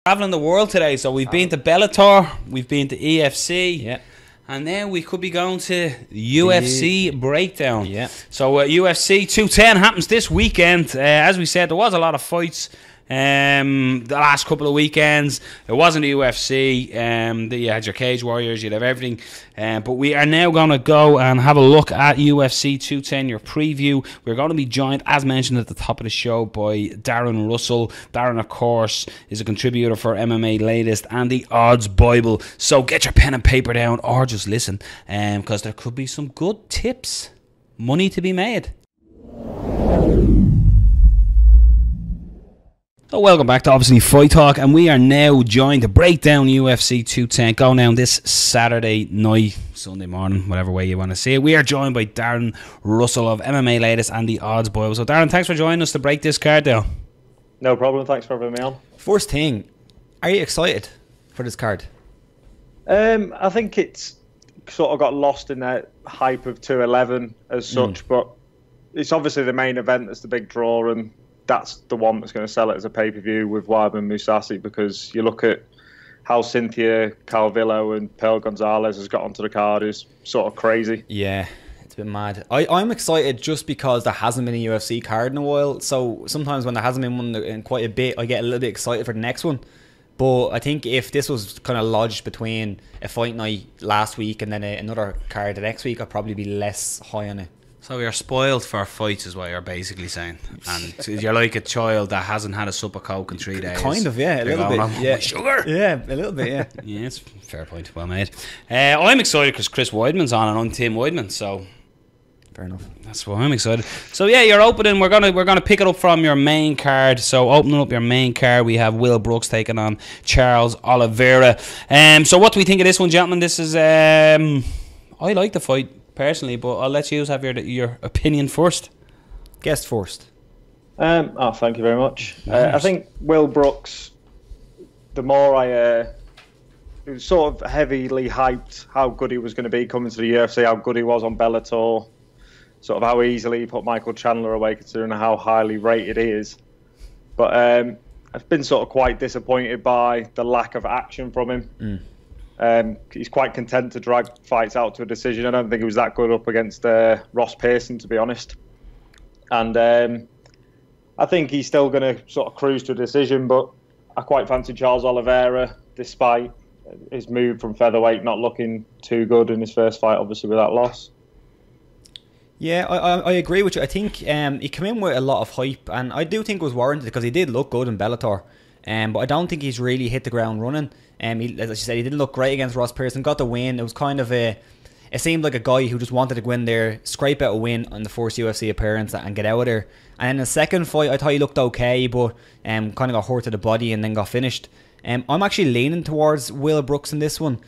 Traveling the world today, so we've been to Bellator, we've been to EFC, Yeah. and then we could be going to UFC breakdown. Yeah. So UFC 210 happens this weekend. As we said, there was a lot of fights the last couple of weekends. It wasn't the UFC. You had your Cage Warriors, you'd have everything. But we are now going to go and have a look at UFC 210, your preview. We're going to be joined, as mentioned at the top of the show, by Darren Russell. Darren, of course, is a contributor for MMA Latest and the ODDSBible. So get your pen and paper down or just listen, because there could be some good tips. Money to be made. So welcome back to obviously Fight Talk, and we are now joined to break down UFC 210 going down this Saturday night, Sunday morning, whatever way you want to see it. We are joined by Darren Russell of MMA Latest and the ODDSBible. So Darren, thanks for joining us to break this card down. No problem, thanks for having me on. First thing, are you excited for this card? I think it's sort of got lost in that hype of 211 as such, but it's obviously the main event that's the big draw, and that's the one that's going to sell it as a pay-per-view with Weidman Mousasi, because you look at how Cynthia, Calvillo and Gonzalez has got onto the card is sort of crazy. Yeah, it's been mad. I'm excited just because there hasn't been a UFC card in a while, so sometimes when there hasn't been one in quite a bit, I get a little bit excited for the next one. But I think if this was kind of lodged between a fight night last week and then another card the next week, I'd probably be less high on it. So you're spoiled for fights is what you're basically saying. And you're like a child that hasn't had a sup of coke in 3 days. Kind of, yeah, a little bit. Yeah. Sugar? Yeah, a little bit, yeah. Yeah, it's a fair point. Well made. I'm excited because Chris Weidman's on, and I'm Team Weidman, so Fair enough. that's why I'm excited. So yeah, you're opening. We're gonna pick it up from your main card. So opening up your main card, we have Will Brooks taking on Charles Oliveira. So what do we think of this one, gentlemen? This is I like the fight personally, but I'll let you have your opinion first. Guest first. Thank you very much. I think Will Brooks, the more it was sort of heavily hyped how good he was going to be coming to the UFC, how good he was on Bellator, sort of how easily he put Michael Chandler away considering how highly rated he is. But I've been sort of quite disappointed by the lack of action from him. He's quite content to drag fights out to a decision. I don't think he was that good up against Ross Pearson, to be honest. And I think he's still going to sort of cruise to a decision, but I quite fancy Charles Oliveira, despite his move from featherweight not looking too good in his first fight, obviously with that loss. Yeah, I agree with you. I think he came in with a lot of hype, and I do think it was warranted because he did look good in Bellator. But I don't think he's really hit the ground running. As I said, he didn't look great against Ross Pearson. Got the win. It was kind of it seemed like a guy who just wanted to go in there, scrape out a win on the first UFC appearance and get out of there. And in the second fight, I thought he looked okay, but kind of got hurt to the body and then got finished. I'm actually leaning towards Will Brooks in this one,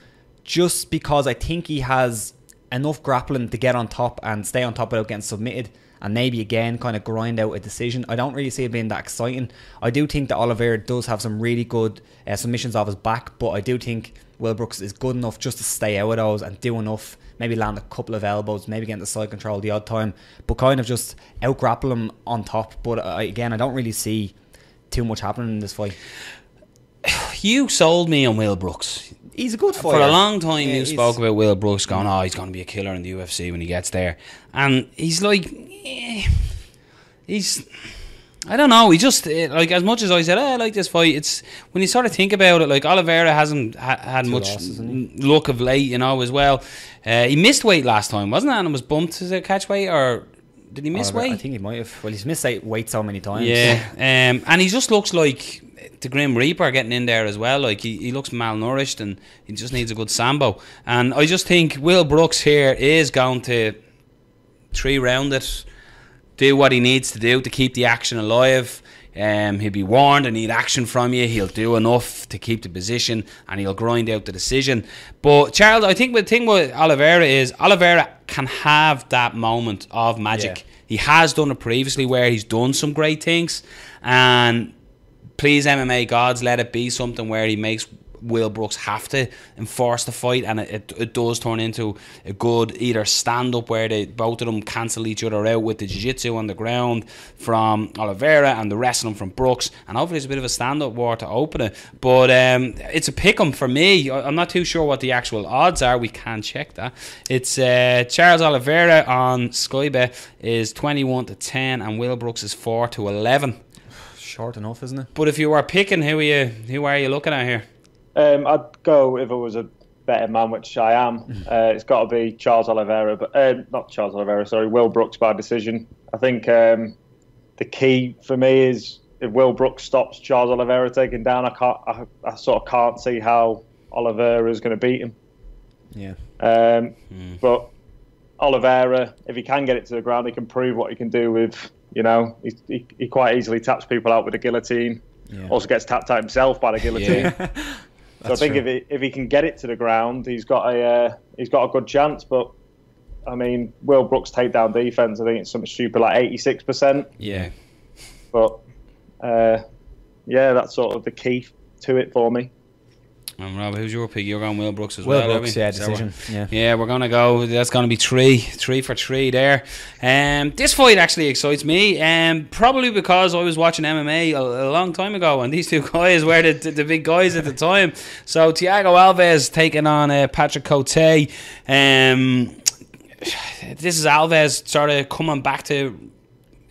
just because I think he has enough grappling to get on top and stay on top without getting submitted, and maybe again kind of grind out a decision. I don't really see it being that exciting. I do think that Oliveira does have some really good submissions off his back, but I do think Will Brooks is good enough just to stay out of those and do enough, maybe land a couple of elbows, maybe get into side control the odd time, but kind of just out grapple him on top. But again, I don't really see too much happening in this fight. You sold me on Will Brooks. He's a good fighter. For a long time, you spoke about Will Brooks going, he's going to be a killer in the UFC when he gets there. And he's like, I don't know. He just, like, as much as I said, I like this fight, it's, when you sort of think about it, like, Oliveira hasn't had much luck of late, you know, as well. He missed weight last time, wasn't it? And it was bumped as a catch weight, or did he miss weight? I think he might have. Well, he's missed weight so many times. Yeah. And he just looks like the Grim Reaper getting in there as well. Like, he looks malnourished and he just needs a good sambo. And I just think Will Brooks here is going to 3-round it, do what he needs to do to keep the action alive. He'll be warned, I need action from you. He'll do enough to keep the position and he'll grind out the decision. But Charles, I think the thing with Oliveira is Oliveira can have that moment of magic. Yeah. He has done it previously where he's done some great things, and please MMA gods, let it be something where he makes Will Brooks have to enforce the fight, and it does turn into a good either stand-up where both of them cancel each other out with the jiu-jitsu on the ground from Oliveira and the wrestling from Brooks, and hopefully it's a bit of a stand-up war to open it. But it's a pick-em for me. I'm not too sure what the actual odds are. We can check that. It's Charles Oliveira on Skybet is 21-10, and Will Brooks is 4-11. Short enough, isn't it? But if you were picking, who are you looking at here? I'd go, if I was a better man, which I am, it's got to be Charles Oliveira, but not Charles Oliveira, sorry, Will Brooks by decision. I think the key for me is if Will Brooks stops Charles Oliveira taking down, I sort of can't see how Oliveira is going to beat him. Yeah. But Oliveira, if he can get it to the ground, he can prove what he can do with, you know, he quite easily taps people out with a guillotine. Yeah. Also gets tapped out himself by the guillotine. Yeah. So I think if he can get it to the ground, he's got a good chance. But I mean, Will Brooks' takedown defense, I think it's something stupid like 86%. Yeah. But yeah, that's sort of the key to it for me. Rob, who's your pick? You're going Will Brooks as Will well. Brooks, yeah, decision. Yeah, we're gonna go. That's gonna be three for three there. This fight actually excites me. Probably because I was watching MMA a long time ago, and these two guys were the big guys at the time. So Thiago Alves taking on Patrick Cote. This is Alves sort of coming back to,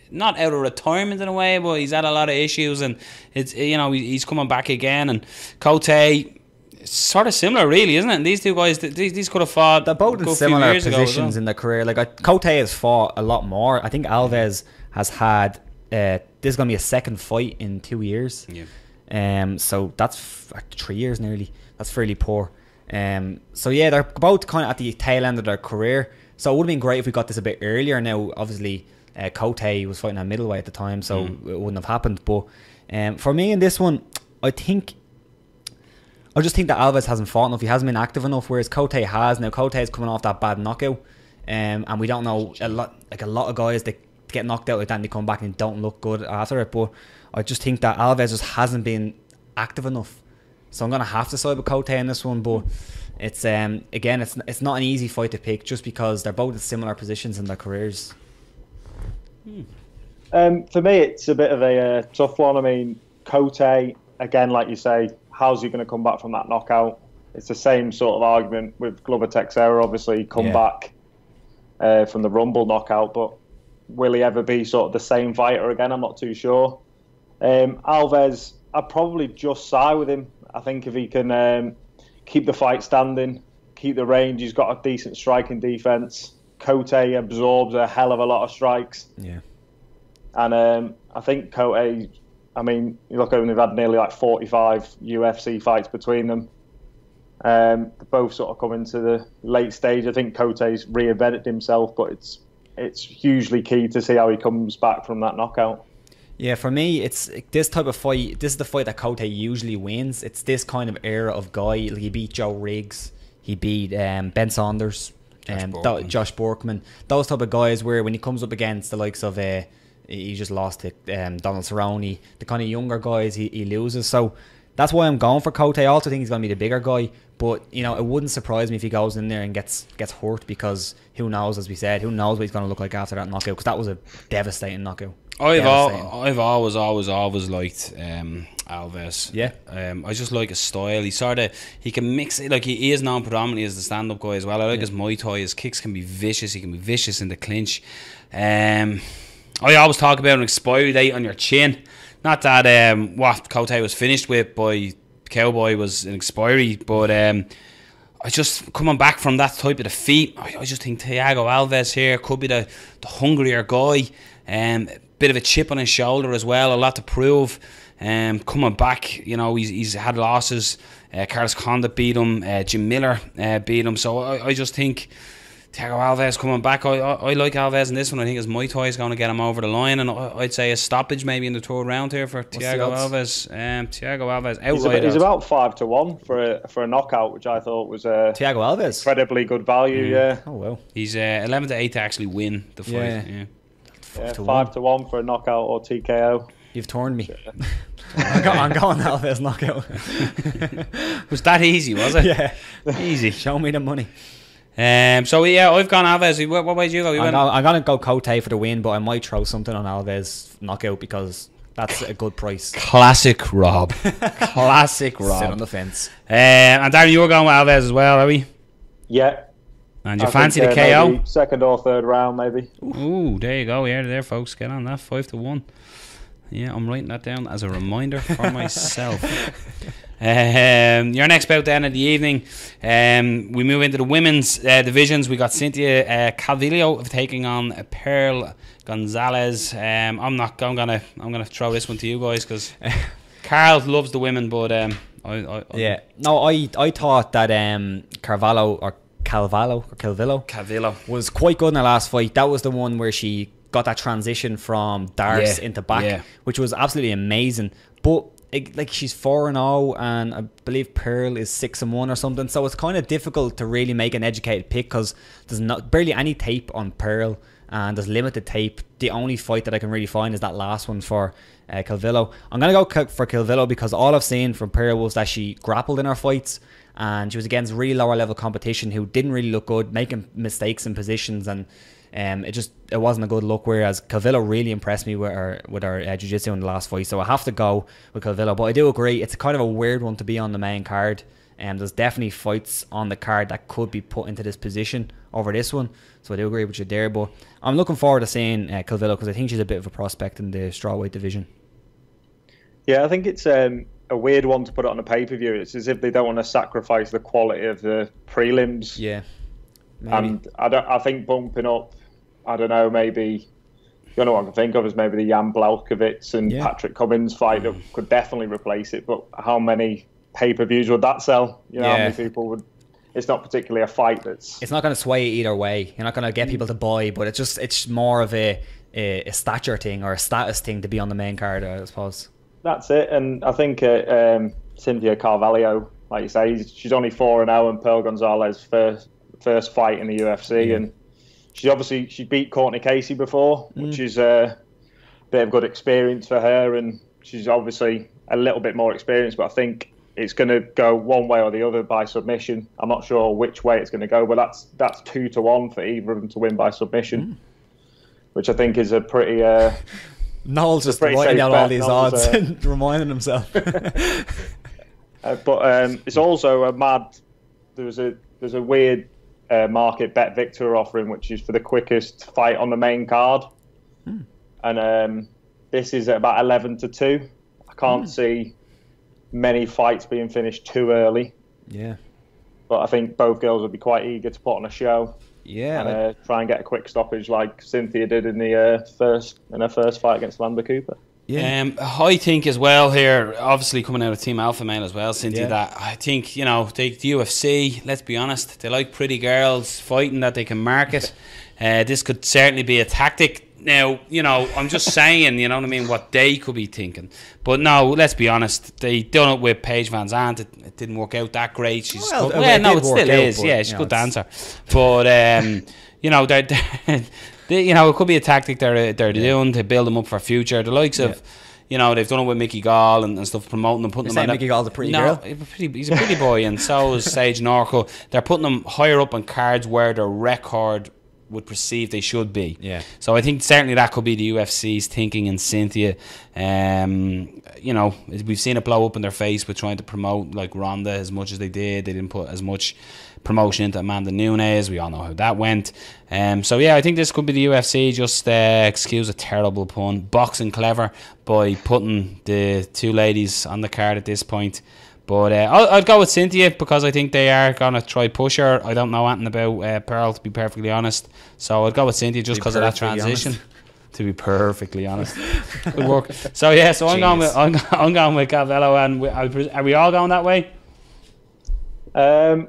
not out of retirement in a way, but he's had a lot of issues, and it's, you know, he's coming back again. And Côté, sort of similar, really, isn't it? And these two guys, these could have fought. They're both in similar positions in their career. Like Côté has fought a lot more. I think Alves has had. This is going to be a second fight in 2 years. Yeah. So that's 3 years nearly. That's fairly poor. So yeah, they're both kind of at the tail end of their career. So it would have been great if we got this a bit earlier. Now, obviously, Côté was fighting at middleweight at the time, so it wouldn't have happened. But for me in this one, I just think that Alves hasn't fought enough. He hasn't been active enough, whereas Côté has. Now Côté is coming off that bad knockout, and we don't know a lot of guys that get knocked out like that and they come back and don't look good after it. But I just think that Alves just hasn't been active enough. So I'm gonna have to side with Côté in this one. But it's again, it's not an easy fight to pick just because they're both in similar positions in their careers. For me, it's a bit of a tough one. I mean, Côté, again, like you say, how's he going to come back from that knockout? It's the same sort of argument with Glover Teixeira, obviously, come back from the Rumble knockout, but will he ever be sort of the same fighter again? I'm not too sure. Alves, I'd probably just side with him. I think if he can keep the fight standing, keep the range, he's got a decent striking defense. Côté absorbs a hell of a lot of strikes. Yeah. And I think Côté, I mean, you look at them, they've had nearly like 45 UFC fights between them. They both sort of come into the late stage. I think Côté's reinvented himself, but it's hugely key to see how he comes back from that knockout. Yeah, for me, it's this type of fight. This is the fight that Côté usually wins. It's this kind of era of guy. Like he beat Joe Riggs. He beat Ben Saunders. Josh Borkman. Those type of guys where when he comes up against the likes of... he just lost to Donald Cerrone. The kind of younger guys he loses. So that's why I'm going for Côté. I also think he's going to be the bigger guy. But, you know, it wouldn't surprise me if he goes in there and gets hurt, because who knows, as we said, who knows what he's going to look like after that knockout, because that was a devastating knockout. I've always liked Alves. Yeah. I just like his style. He can mix it. Like he is known predominantly as the stand-up guy as well. I like his Muay Thai. His kicks can be vicious. He can be vicious in the clinch. I always talk about an expiry date on your chin. Not that what Côté was finished with by Cowboy was an expiry, but I just, coming back from that type of defeat, I just think Thiago Alves here could be the hungrier guy. Bit of a chip on his shoulder as well, a lot to prove. Coming back, you know, he's had losses. Carlos Condit beat him, Jim Miller beat him. So I just think Thiago Alves coming back. I like Alves in this one. I think his Muay Thai is going to get him over the line, and I'd say a stoppage maybe in the third round here for Thiago Alves. Thiago Alves outright. He's about 5-1 for a knockout, which I thought was Thiago Alves incredibly good value. Yeah. Oh well. He's 11-8 to actually win the fight. Yeah, 5-1 for a knockout or TKO. You've torn me. I'm going Alves knockout. Was that easy, was it? Yeah. Easy. Show me the money. So yeah, I've gone Alves. What way did you go? I'm going to go Côté for the win, but I might throw something on Alves knockout because that's a good price. Classic Rob. Classic Rob. Sit on the fence. And Darren, you were going with Alves as well, are we? Yeah. And you fancy the KO? Second or third round, maybe. Ooh, there you go. Yeah, there, folks. Get on that 5-1. Yeah, I'm writing that down as a reminder for myself. Your next bout then of the evening. We move into the women's divisions. We got Cynthia Calvillo taking on Pearl Gonzalez. I'm gonna throw this one to you guys because Carl loves the women, but I thought that Calvillo was quite good in the last fight. That was the one where she got that transition from darts into back, which was absolutely amazing. But she's 4-0, and I believe Pearl is 6-1 or something. So it's kind of difficult to really make an educated pick because there's barely any tape on Pearl, and there's limited tape. The only fight that I can really find is that last one for Calvillo. I'm gonna go for Calvillo because all I've seen from Pearl was that she grappled in her fights, and she was against really lower level competition who didn't really look good, making mistakes in positions, and it wasn't a good look. Whereas Calvillo really impressed me with her jiu-jitsu in the last fight, so I have to go with Calvillo. But I do agree, it's kind of a weird one to be on the main card. There's definitely fights on the card that could be put into this position over this one, so I do agree with you there. But I'm looking forward to seeing Calvillo because I think she's a bit of a prospect in the strawweight division. Yeah, I think it's a weird one to put it on a pay-per-view. It's as if they don't want to sacrifice the quality of the prelims. Yeah, maybe. And I think bumping up, I don't know, maybe, you know what I can think of is maybe the Jan Blachowicz and Patrick Cummins fight that could definitely replace it. But how many pay-per-views would that sell? You know, how many people would? It's not particularly a fight that's. It's not going to sway either way. You're not going to get people to buy, but it's more of a stature thing or a status thing to be on the main card, I suppose. That's it, and I think Cynthia Calvillo, like you say, she's only 4-0, and Pearl Gonzalez first fight in the UFC, and she beat Courtney Casey before, which is a bit of good experience for her, and she's obviously a little bit more experienced, but I think it's going to go one way or the other by submission. I'm not sure which way it's going to go, but that's 2-1 for either of them to win by submission, which I think is a pretty. Noel's just writing out all these odds and reminding himself. But it's also a mad. There's a weird market bet Victor offering, which is for the quickest fight on the main card, and this is at about 11-2. I can't see many fights being finished too early. Yeah, but I think both girls would be quite eager to put on a show. Yeah, and try and get a quick stoppage like Cynthia did in her first fight against Landa Cooper. Yeah, I think as well here, obviously coming out of Team Alpha Male as well, Cynthia. That I think the UFC. Let's be honest, they like pretty girls fighting that they can market. This could certainly be a tactic. Now, I'm just saying, you know what I mean, what they could be thinking. But no, let's be honest, they done it with Paige Van Zandt. It didn't work out that great. She's good. It still is. Yeah, she's a good dancer. But it could be a tactic they're doing to build them up for future. The likes of, they've done it with Mickey Gall and stuff, promoting them, putting them on. Mickey Gall's a pretty girl. He's a pretty boy, and so is Sage Norco. They're putting them higher up on cards where their record would perceive they should be. Yeah. So I think certainly that could be the UFC's thinking in Cynthia. We've seen it blow up in their face with trying to promote like Ronda as much as they did. They didn't put as much promotion into Amanda Nunes. We all know how that went. I think this could be the UFC just excuse a terrible pun, boxing clever by putting the two ladies on the card at this point. But I'd go with Cynthia because I think they are going to try push her. I don't know anything about Pearl, to be perfectly honest. So I'd go with Cynthia just because of that transition. To be perfectly honest. Good work. So I'm going with Calvillo, and are we all going that way? I'm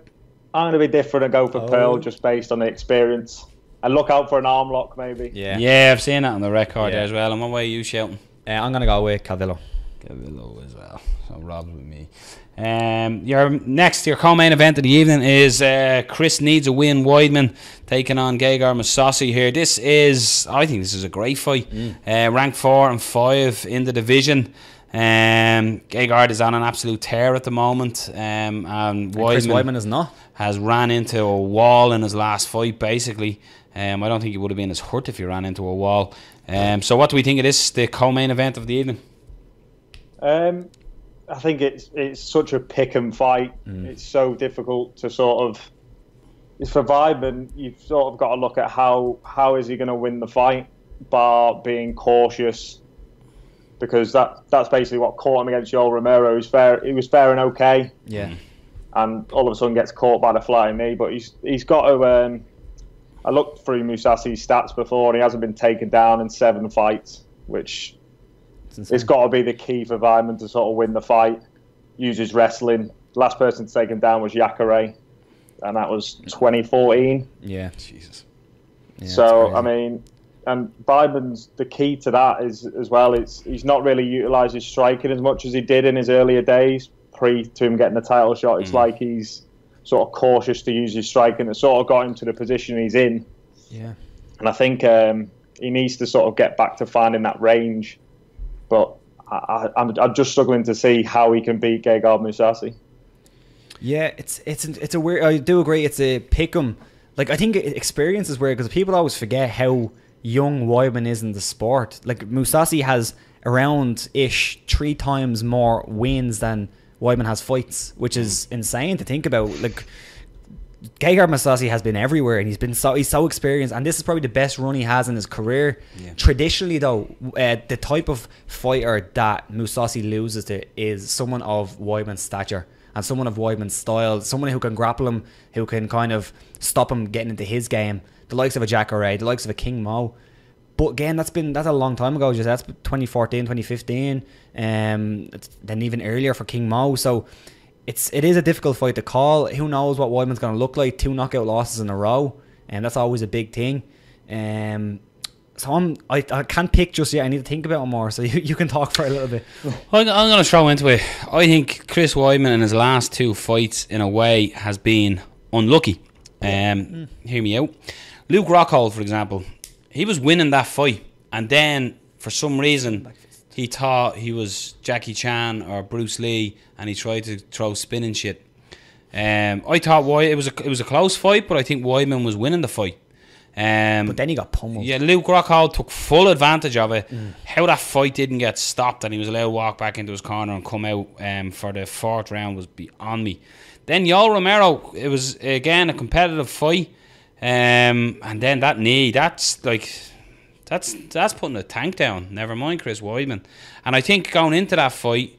going to be different and go for Pearl just based on the experience. And look out for an arm lock maybe. Yeah, I've seen that on the record there as well. And what way are you shouting? I'm going to go with Calvillo. Calvillo as well. So Rob's with me. Your co-main event of the evening is Chris Needs a Win Weidman taking on Gegard Mousasi here. I think this is a great fight. Ranked 4 and 5 in the division. Gegard is on an absolute tear at the moment, and Chris Weidman is not. Has ran into a wall in his last fight, basically. I don't think he would have been as hurt if he ran into a wall. So what do we think of this, the co-main event of the evening? I think it's such a pick and fight. It's so difficult to sort of. It's for Weidman. You've sort of got to look at how is he going to win the fight, bar being cautious, because that's basically what caught him against Yoel Romero. He was fair and okay. Yeah. And all of a sudden gets caught by the flying knee. But he's got to. I looked through Mousasi's stats before, and he hasn't been taken down in 7 fights, which it's got to be the key for Weidman to sort of win the fight. Use his wrestling. The last person to take him down was Jacare, and that was 2014. Yeah, Jesus. Yeah, so I mean, and Weidman's the key to that is as well. He's not really utilised his striking as much as he did in his earlier days, pre to him getting the title shot. It's like he's sort of cautious to use his striking. It sort of got him to the position he's in. Yeah, and I think he needs to sort of get back to finding that range. But I'm just struggling to see how he can beat Gegard Mousasi. Yeah, it's a weird. I do agree. It's a pick'em. Like, I think experience is weird because people always forget how young Weidman is in the sport. Like, Mousasi has around-ish 3 times more wins than Weidman has fights, which is insane to think about. Like, Gegard Mousasi has been everywhere, and he's so experienced, and this is probably the best run he has in his career. Yeah. Traditionally, though, the type of fighter that Mousasi loses to is someone of Weidman's stature and someone of Weidman's style, someone who can grapple him, who can kind of stop him getting into his game. The likes of a Jacare, the likes of a King Mo. But again, that's a long time ago. Just that's 2014, 2015, then even earlier for King Mo. So it is a difficult fight to call. Who knows what Weidman's going to look like? 2 knockout losses in a row, and that's always a big thing. So I can't pick just yet. I need to think about it more. So you can talk for a little bit. I'm going to throw into it. I think Chris Weidman in his last 2 fights, in a way, has been unlucky. Hear me out. Luke Rockhold, for example, he was winning that fight, and then for some reason he thought he was Jackie Chan or Bruce Lee, and he tried to throw spinning shit. I thought it was a close fight, but I think Weidman was winning the fight. But then he got pummeled. Yeah, Luke Rockhold took full advantage of it. How that fight didn't get stopped and he was allowed to walk back into his corner and come out for the 4th round was beyond me. Then Yoel Romero, it was again a competitive fight, and then that knee, that's putting the tank down. Never mind Chris Weidman. And I think going into that fight,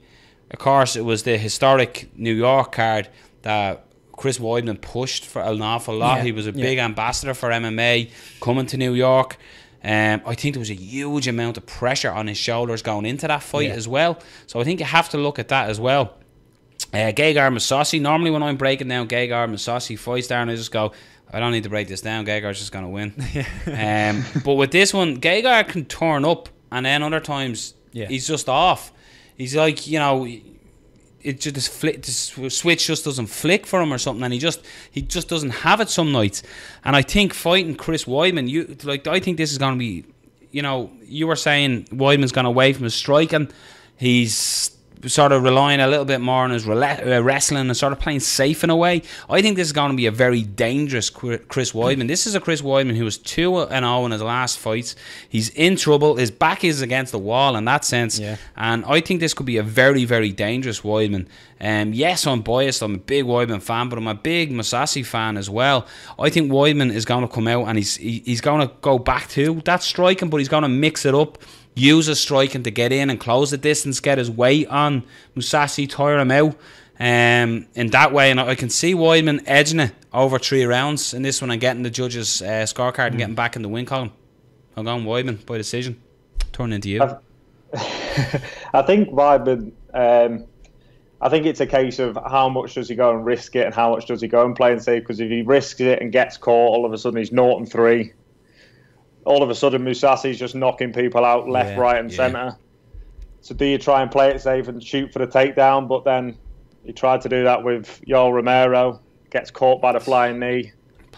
of course, it was the historic New York card that Chris Weidman pushed for an awful lot. He was a big ambassador for MMA coming to New York. I think there was a huge amount of pressure on his shoulders going into that fight as well. So I think you have to look at that as well. Gegard Mousasi. Normally when I'm breaking down Gegard Mousasi fights, Darren, I just go, I don't need to break this down. Gegard's just going to win. But with this one, Gegard can turn up, and then other times he's just off. He's like, you know, it just the switch just doesn't flick for him or something, and he just doesn't have it some nights. And I think fighting Chris Weidman, I think this is going to be, you know, you were saying Weidman's gone away from his striking. He's sort of relying a little bit more on his wrestling and sort of playing safe in a way. I think this is going to be a very dangerous Chris Weidman. This is a Chris Weidman who was 2-0 in his last fights. He's in trouble. His back is against the wall in that sense. And I think this could be a very, very dangerous Weidman. Yes, I'm biased. I'm a big Weidman fan, but I'm a big Mousasi fan as well. I think Weidman is going to come out and he's going to go back to that striking, but he's going to mix it up. Use his striking to get in and close the distance, get his weight on Mousasi, tire him out in that way. And I can see Weidman edging it over 3 rounds in this one and getting the judges' scorecard and getting back in the win column. I'm going Weidman by decision. Turning into you. I think Weidman, I think it's a case of how much does he go and risk it and how much does he go and play and safe. Because if he risks it and gets caught, all of a sudden he's 0-3. All of a sudden, Mousasi's just knocking people out left, right, and centre. So do you try and play it safe and shoot for the takedown? But then he tried to do that with Yoel Romero, gets caught by the flying knee.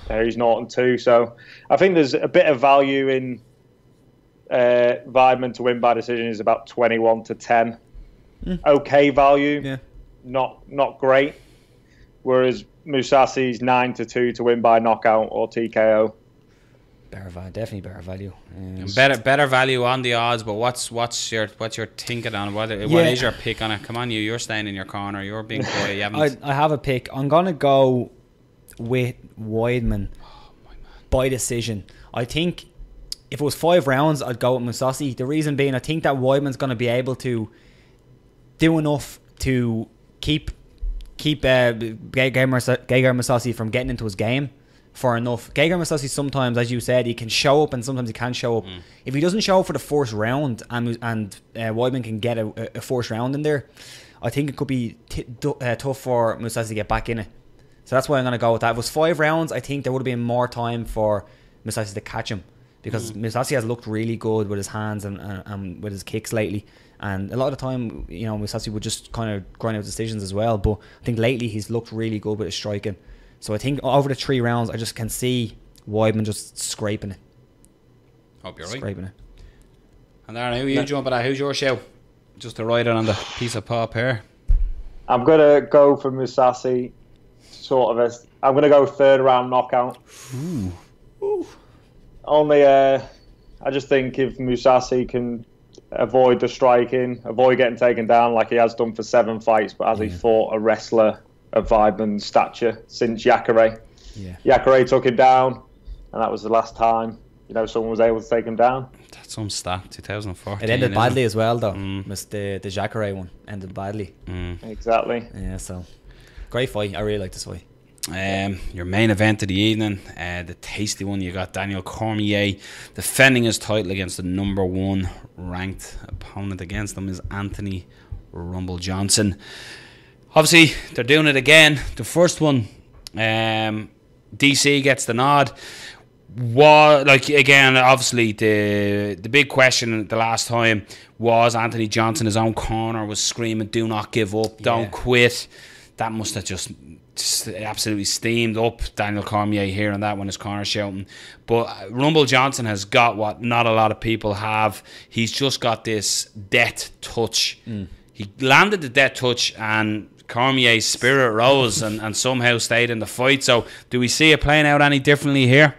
He's 0-2. So I think there's a bit of value in Weidman to win by decision is about 21-10. okay value, Yeah. not great. Whereas Mousasi's 9-2 to win by knockout or TKO. Definitely better value. Better value on the odds, but what's your thinking on what is your pick on it? Come on, you're staying in your corner. You're a big boy. You haven't. I have a pick. I'm gonna go with Weidman by decision. I think if it was 5 rounds, I'd go with Mousasi. The reason being, I think that Weidman's gonna be able to do enough to keep Gegard Mousasi from getting into his game for enough. Gegard Mousasi sometimes, as you said, he can show up and sometimes he can't show up. If he doesn't show up for the first round and Weidman can get a first round in there, I think it could be tough for Mousasi to get back in it. So that's why I'm going to go with that. If it was 5 rounds, I think there would have been more time for Mousasi to catch him, because Mousasi has looked really good with his hands and with his kicks lately. And a lot of the time, Mousasi would just kind of grind out decisions as well. But I think lately he's looked really good with his striking. So I think over the 3 rounds, I just can see Weidman just scraping it. Hope you're scraping right. And Darren, who are you jumping at? Who's your show? Just to write it on the piece of pop here. I'm going to go for Mousasi. I'm going to go 3rd round knockout. Ooh. Only, I just think if Mousasi can avoid the striking, avoid getting taken down like he has done for 7 fights, but as he fought a wrestler of Weidman's stature since Jacare. Yeah. Jacare took him down, and that was the last time someone was able to take him down. That's some stat, 2014. It ended badly as well, though. The Jacare one ended badly. Exactly. Yeah, so great fight. I really like this fight. Your main event of the evening, the tasty one. You got Daniel Cormier defending his title against the number 1 ranked opponent. Against him is Anthony Rumble Johnson. Obviously, they're doing it again. The first one, DC gets the nod. Again, obviously, the big question the last time was Anthony Johnson, his own corner, was screaming, "Do not give up, don't quit." That must have just absolutely steamed up Daniel Cormier hearing that when his corner shouting. But Rumble Johnson has got what not a lot of people have. He's just got this death touch. He landed the death touch and Cormier's spirit rose and somehow stayed in the fight. So do we see it playing out any differently here?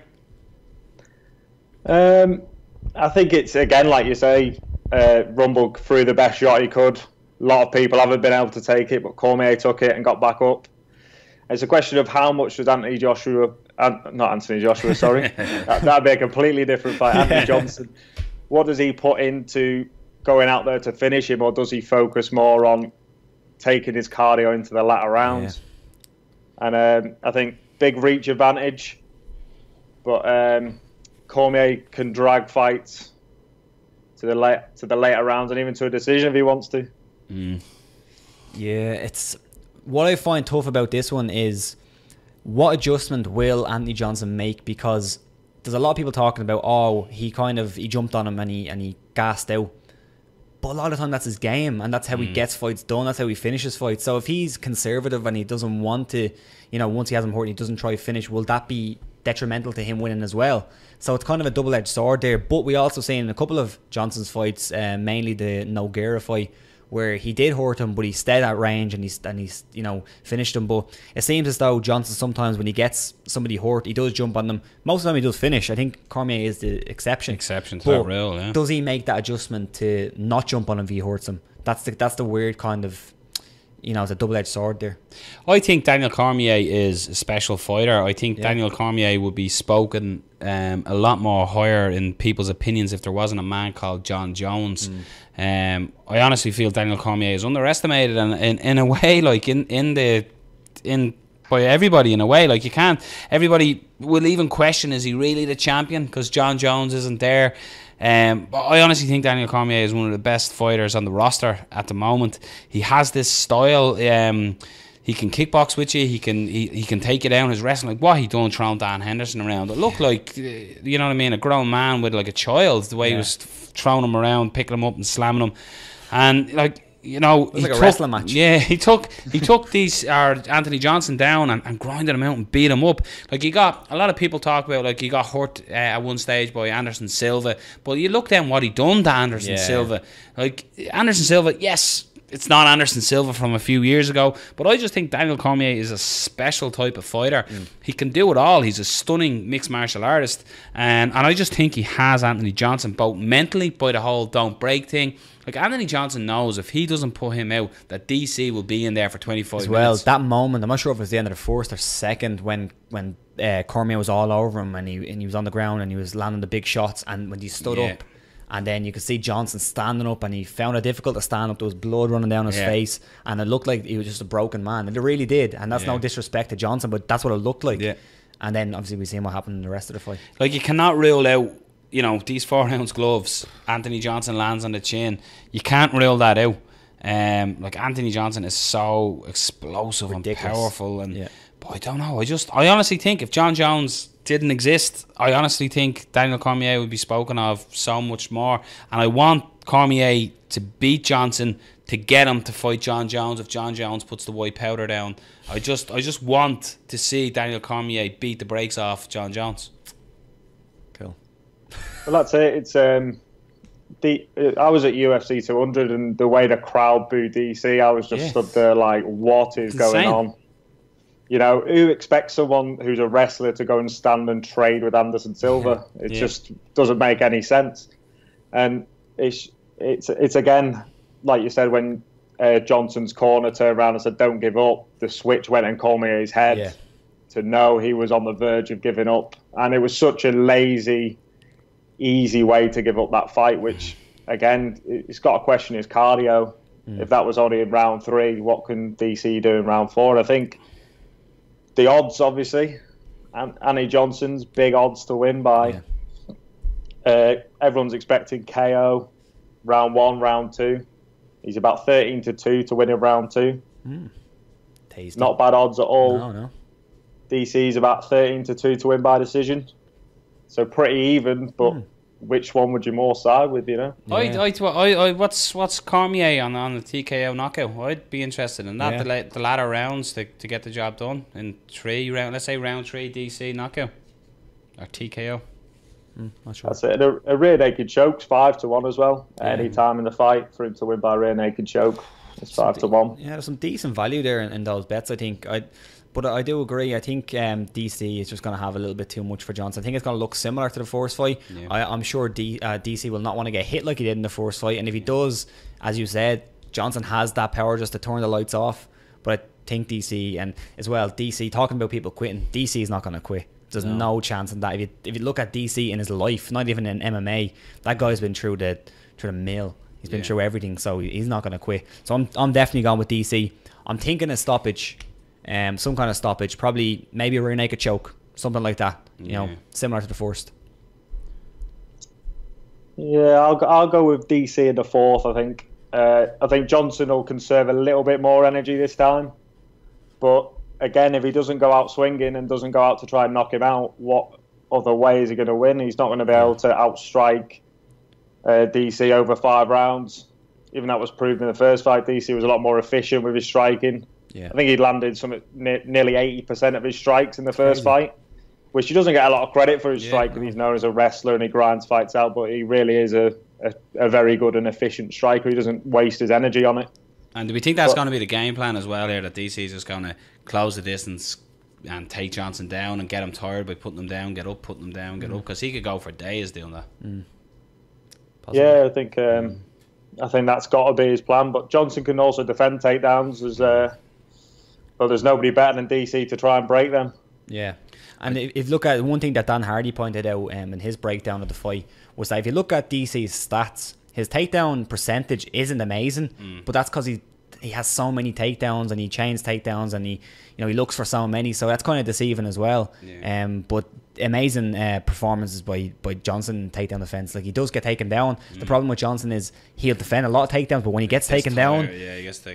I think it's, again, like you say, Rumble threw the best shot he could. A lot of people haven't been able to take it, but Cormier took it and got back up. It's a question of how much does Anthony Joshua, not Anthony Joshua, sorry. That'd be a completely different fight. Anthony Johnson, what does he put into going out there to finish him, or does he focus more on taking his cardio into the latter rounds? And I think big reach advantage, but Cormier can drag fights to the later rounds and even to a decision if he wants to. Yeah, it's what I find tough about this one is what adjustment will Anthony Johnson make, because there's a lot of people talking about he jumped on him and he gassed out. But a lot of the time that's his game, and that's how he gets fights done, that's how he finishes fights. So if he's conservative and he doesn't want to, once he has him hurt, he doesn't try to finish, will that be detrimental to him winning as well? So it's kind of a double-edged sword there. But we also seen in a couple of Johnson's fights, mainly the Nogueira fight, where he did hurt him, but he stayed at range and he's finished him. But it seems as though Johnson sometimes when he gets somebody hurt, he does jump on them. Most of the time he does finish. I think Cormier is the exception. Exception to that rule, yeah. Does he make that adjustment to not jump on him if he hurts him? That's the weird kind of, it's a double-edged sword there. I think Daniel Cormier is a special fighter. I think Daniel Cormier would be spoken a lot more higher in people's opinions if there wasn't a man called John Jones. I honestly feel Daniel Cormier is underestimated, and in a way, like by everybody in a way. Like everybody will even question, is he really the champion because John Jones isn't there? But I honestly think Daniel Cormier is one of the best fighters on the roster at the moment. He has this style. He can kickbox with you. He can take you down. His wrestling, like what he done throwing Dan Henderson around. It looked like, you know what I mean, a grown man with like a child. The way he was throwing him around, picking him up and slamming him, and like. It was like a wrestling match. Yeah, he took Anthony Johnson down and grinded him out and beat him up. Like a lot of people talk about like he got hurt at one stage by Anderson Silva, but you look down what he done to Anderson Silva. Like Anderson Silva, yes, it's not Anderson Silva from a few years ago, but I just think Daniel Cormier is a special type of fighter. He can do it all. He's a stunning mixed martial artist, and I just think he has Anthony Johnson both mentally by the whole don't break thing. Like, Anthony Johnson knows if he doesn't put him out, that DC will be in there for 25 minutes. Well, that moment, I'm not sure if it was the end of the first or second when Cormier was all over him and he was on the ground and he was landing the big shots, and when he stood up, and then you could see Johnson standing up, and he found it difficult to stand up. There was blood running down his face, and it looked like he was just a broken man, and it really did. And that's no disrespect to Johnson, but that's what it looked like. And then obviously we seen what happened in the rest of the fight. Like, you cannot rule out, you know, these 4-ounce gloves. Anthony Johnson lands on the chin. You can't rule that out. Like, Anthony Johnson is so explosive and powerful, and but I don't know. I honestly think if John Jones didn't exist, I honestly think Daniel Cormier would be spoken of so much more. And I want Cormier to beat Johnson to get him to fight John Jones if John Jones puts the white powder down. I just want to see Daniel Cormier beat the brakes off John Jones. Cool. Well, that's it. It's I was at UFC 200, and the way the crowd booed DC, I was just stood there like, what is going on? You know, who expects someone who's a wrestler to go and stand and trade with Anderson Silva? It just doesn't make any sense. And it's again, like you said, when Johnson's corner turned around and said, don't give up, the switch went in Cormier's head to know he was on the verge of giving up. And it was such a lazy, easy way to give up that fight, which, again, it's got to question his cardio. If that was only in round 3, what can DC do in round 4? I think the odds, obviously, Anthony Johnson's big odds to win by. Everyone's expecting KO round 1, round 2. He's about 13-2 to win in round 2. Tasty. Not bad odds at all. No. DC's about 13-2 to win by decision. So pretty even, but which one would you more side with, you know? What's Cormier on the TKO knockout? I'd be interested in that. The latter rounds to get the job done in 3 rounds. Let's say round 3 DC knockout or TKO. Not sure. That's it. A rear naked choke's 5-1 as well. Any time in the fight for him to win by rear naked choke, it's 5-1. Yeah, there's some decent value there in those bets, I think. But I do agree. I think DC is just going to have a little bit too much for Johnson. I think it's going to look similar to the first fight. I'm sure DC will not want to get hit like he did in the first fight. And if he does, as you said, Johnson has that power just to turn the lights off. But I think DC, and as well, DC, talking about people quitting, DC is not going to quit. There's no chance in that. If you look at DC in his life, not even in MMA, that guy's been through the mill. He's been through everything, so he's not going to quit. So I'm definitely going with DC. I'm thinking a stoppage. Some kind of stoppage, probably maybe a rear naked choke, something like that. You know, similar to the first. Yeah, I'll go with DC in the 4th. I think Johnson will conserve a little bit more energy this time, but again, if he doesn't go out swinging and doesn't go out to try and knock him out, what other way is he going to win? He's not going to be able to outstrike DC over 5 rounds. Even that was proven in the first fight. DC was a lot more efficient with his striking. I think he landed nearly 80% of his strikes in the first fight, which he doesn't get a lot of credit for his striking. He's known as a wrestler and he grinds fights out, but he really is a very good and efficient striker. He doesn't waste his energy on it. And do we think that's going to be the game plan as well here, that DC is just going to close the distance and take Johnson down and get him tired by putting him down, get up, putting him down, get up? Because he could go for days doing that. Yeah, I think that's got to be his plan. But Johnson can also defend takedowns. There's nobody better than DC to try and break them. Yeah. And if you look at one thing that Dan Hardy pointed out in his breakdown of the fight, was that if you look at DC's stats, his takedown percentage isn't amazing, but that's because he has so many takedowns and he chains takedowns and he looks for so many, so that's kind of deceiving as well. But amazing performances by Johnson in takedown defense. Like, he does get taken down. The problem with Johnson is he'll defend a lot of takedowns, but when he gets taken down,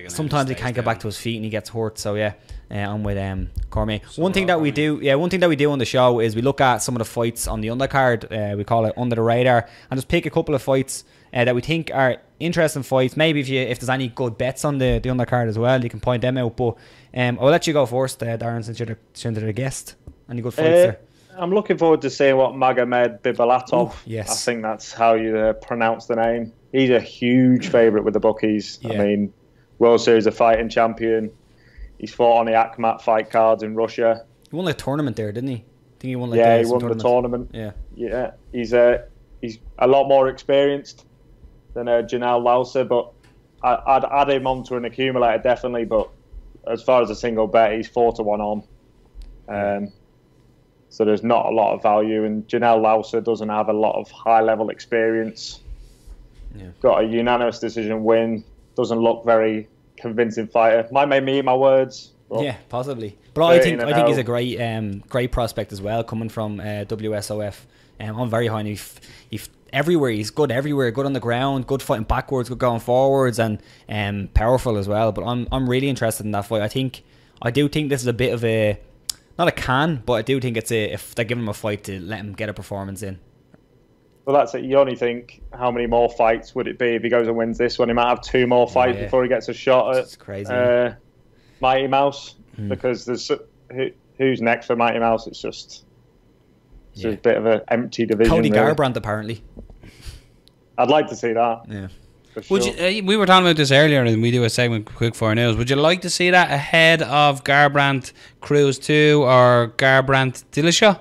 sometimes he can't get back to his feet and he gets hurt. So I'm with Cormier. One thing that we do on the show is we look at some of the fights on the undercard. We call it under the radar, and just pick a couple of fights that we think are interesting fights. Maybe if there's any good bets on the undercard as well, you can point them out. But I'll let you go first, Darren, since you're the guest. Any good fights there? I'm looking forward to seeing what Magomed Bibulatov. Yes. I think that's how you pronounce the name. He's a huge favourite with the bookies. I mean, World Series of Fighting champion. He's fought on the Akhmat fight cards in Russia. He won a tournament there, didn't he? I think he won he won the tournament. Yeah. He's a lot more experienced than Janelle Lauser, but I'd add him onto an accumulator definitely. But as far as a single bet, he's 4-1 on. So there's not a lot of value, and Janelle Lauser doesn't have a lot of high-level experience. Yeah. Got a unanimous decision win. Doesn't look very convincing fighter. Might make me eat my words. Yeah, possibly. But I think he's a great prospect as well, coming from WSOF. I'm very high on him. Everywhere he's good everywhere, good on the ground, good fighting backwards, good going forwards, and powerful as well. But I'm really interested in that fight. I do think this is a bit of a, not a can, but I do think if they give him a fight to let him get a performance in. Well, that's it. You only think, how many more fights would it be if he goes and wins this one? He might have 2 more fights before he gets a shot at crazy, Mighty Mouse. Because there's who's next for Mighty Mouse? It's just a bit of an empty division. Cody really. Garbrandt, apparently. I'd like to see that. Yeah. Would you, we were talking about this earlier, and we do a segment quick for news. Would you like to see that ahead of Garbrandt Cruz 2 or Garbrandt Dillashaw?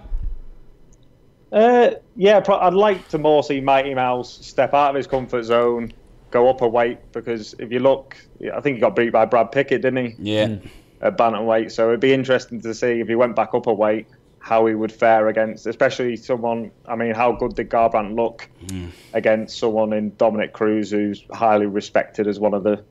Yeah, I'd like to more see Mighty Mouse step out of his comfort zone, go up a weight, because if you look, I think he got beat by Brad Pickett, didn't he? Yeah. At bantamweight, so it'd be interesting to see if he went back up a weight, how he would fare against, especially someone. I mean, how good did Garbrandt look against someone in Dominic Cruz, who's highly respected as one of the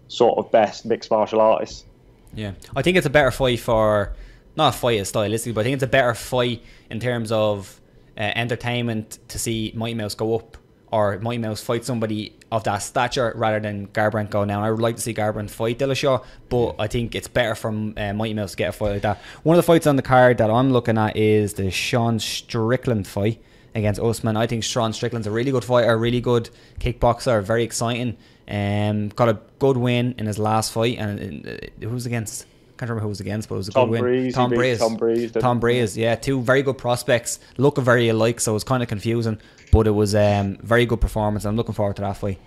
sort of best mixed martial artists? Yeah, I think it's a better fight for, not a fight as stylistically, but I think it's a better fight in terms of entertainment to see Mighty Mouse go up, or Mighty Mouse fight somebody of that stature rather than Garbrandt go down. I would like to see Garbrandt fight Dillashaw, but I think it's better for Mighty Mouse to get a fight like that. One of the fights on the card that I'm looking at is the Sean Strickland fight against Usman. I think Sean Strickland's a really good fighter, really good kickboxer, very exciting. Got a good win in his last fight, and who was against? Can't remember who was against, but it was a good win. Tom Breeze, yeah, 2 very good prospects, looking very alike, so it was kind of confusing, but it was very good performance. I'm looking forward to that fight.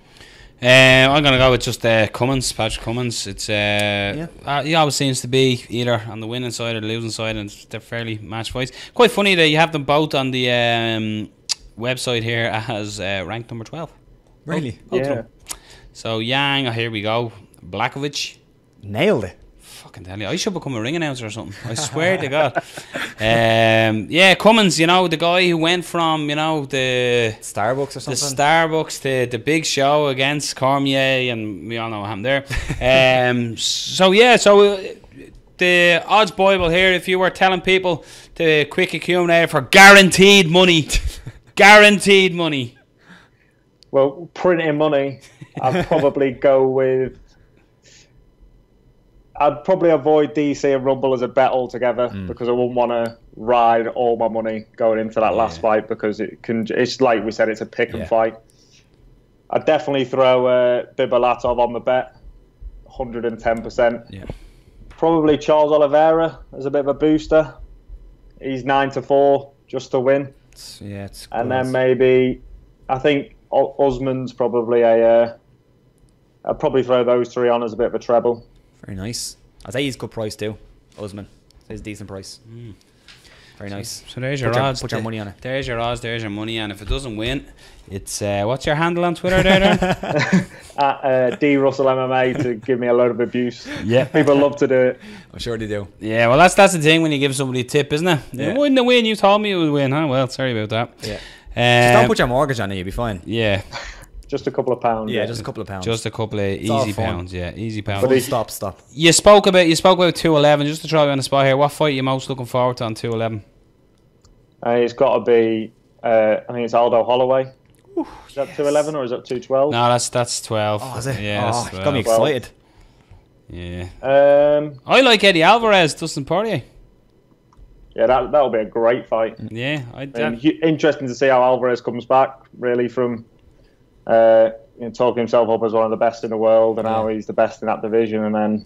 I'm going to go with just Patrick Cummins. It's he always seems to be either on the winning side or the losing side, and they're fairly match fights. Quite funny that you have them both on the website here as ranked number 12. Really? Yeah. So Yang, here we go. Blakovic. Nailed it. Fucking tell you, I should become a ring announcer or something. I swear to God. Yeah, Cummins, the guy who went from, the Starbucks or something. The Starbucks to the big show against Cormier, and we all know what happened there. So the odds Bible here, if you were telling people to quick accumulate for guaranteed money, guaranteed money. Well, printing money, I'd probably go with. I'd probably avoid DC and Rumble as a bet altogether, because I wouldn't want to ride all my money going into that last fight, because it's like we said, it's a pick and fight. I'd definitely throw Bibolatov on the bet, 110%. Yeah. Probably Charles Oliveira as a bit of a booster. He's 9-4 just to win. It's and then maybe, I think Usman's probably I'd probably throw those 3 on as a bit of a treble. Very nice. I'd say he's a good price too, Usman. He's a decent price. Very nice. So there's your odds. Put your money on it. There's your odds, there's your money, and if it doesn't win, it's what's your handle on Twitter there, Darren? At D Russell MMA to give me a load of abuse. Yeah. People love to do it. I'm sure they do. Yeah, well that's the thing when you give somebody a tip, isn't it? Yeah. It wouldn't win, you told me it would win, huh? Well, sorry about that. Yeah. Just don't put your mortgage on it, you'll be fine. Yeah. Just a couple of pounds. Yeah, just a couple of pounds. Just a couple of easy pounds, easy pounds. But Stop. You spoke about 211. Just to throw you on the spot here, what fight are you most looking forward to on 211? It's got to be. I think it's Aldo Holloway. Is that 211 or is that 212? No, that's 12. Oh, is it? Yeah, oh, it's got me excited. Yeah. I like Eddie Alvarez, Dustin Poirier. Yeah, that'll be a great fight. Yeah, interesting to see how Alvarez comes back. Really, from talking himself up as one of the best in the world, and now he's the best in that division, and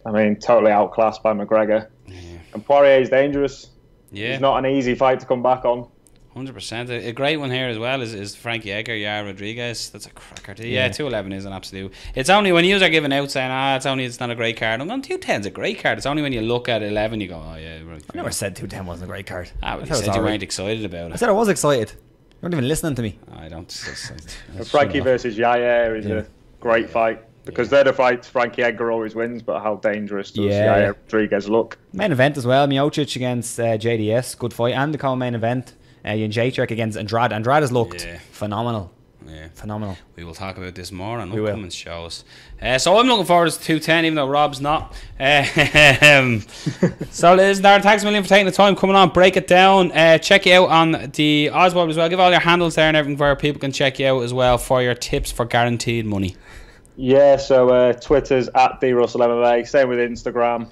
then, totally outclassed by McGregor. Yeah. And Poirier is dangerous. Yeah. It's not an easy fight to come back on. 100%. A great one here as well is Frankie Edgar, Yara Rodriguez. That's a cracker too. Yeah, 211 is an absolute. It's only when you are giving out saying, it's not a great card. I'm going, 210's a great card. It's only when you look at 11 you go, oh yeah. Right. I never said 210 wasn't a great card. But you said you weren't excited about it. I said I was excited. You weren't even listening to me. I don't. Frankie versus Yair is a great fight. Because they're the fights Frankie Edgar always wins, but how dangerous does Yair Rodriguez look? Main event as well, Miocic against JDS, good fight. And the co-main event, Jędrzejczyk against Andrade. Andrade has looked phenomenal. Yeah. Phenomenal. We will talk about this more on upcoming shows. So I'm looking forward to 210, even though Rob's not. So listen, Darren, thanks a million for taking the time coming on. Break it down. Check you out on the ODDSBible as well. Give all your handles there and everything where people can check you out as well for your tips for guaranteed money. Yeah, so Twitter's at DRussellMMA. Same with Instagram.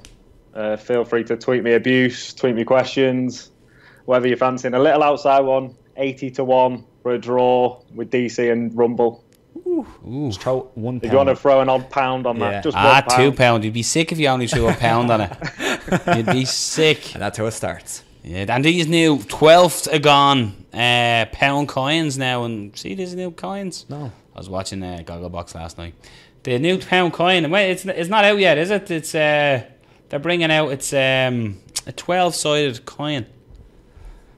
Feel free to tweet me abuse, tweet me questions, whether you're fancying a little outside one, 80-1 for a draw with DC and Rumble. Ooh. Just throw £1. If you want to throw an odd pound on that, just £2. You'd be sick if you only threw £1 on it. You'd be sick. And that's how it starts. Yeah, and these new 12th gone pound coins now. And see these new coins? No. I was watching Gogglebox last night. The new pound coin. Wait, it's not out yet, is it? It's they're bringing out. It's a 12-sided coin.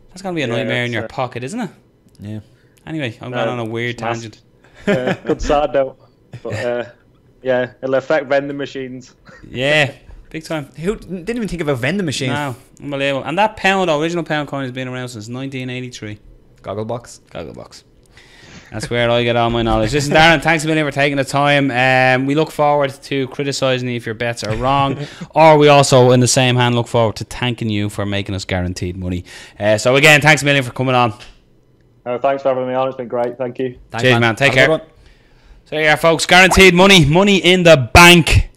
That's gonna be a nightmare in your pocket, isn't it? Yeah. Anyway, I'm going on a weird tangent. Good side though, but it'll affect vending machines. Yeah, big time. Who didn't even think about vending machines? No, unbelievable. And that original pound coin has been around since 1983. Gogglebox. That's where I get all my knowledge. Listen, Darren, thanks a million for taking the time. We look forward to criticising you if your bets are wrong, or we also, in the same hand, look forward to thanking you for making us guaranteed money. So again, thanks a million for coming on. Thanks for having me on. It's been great. Thank you. Cheers, man. Take care. So there you are, folks. Guaranteed money in the bank.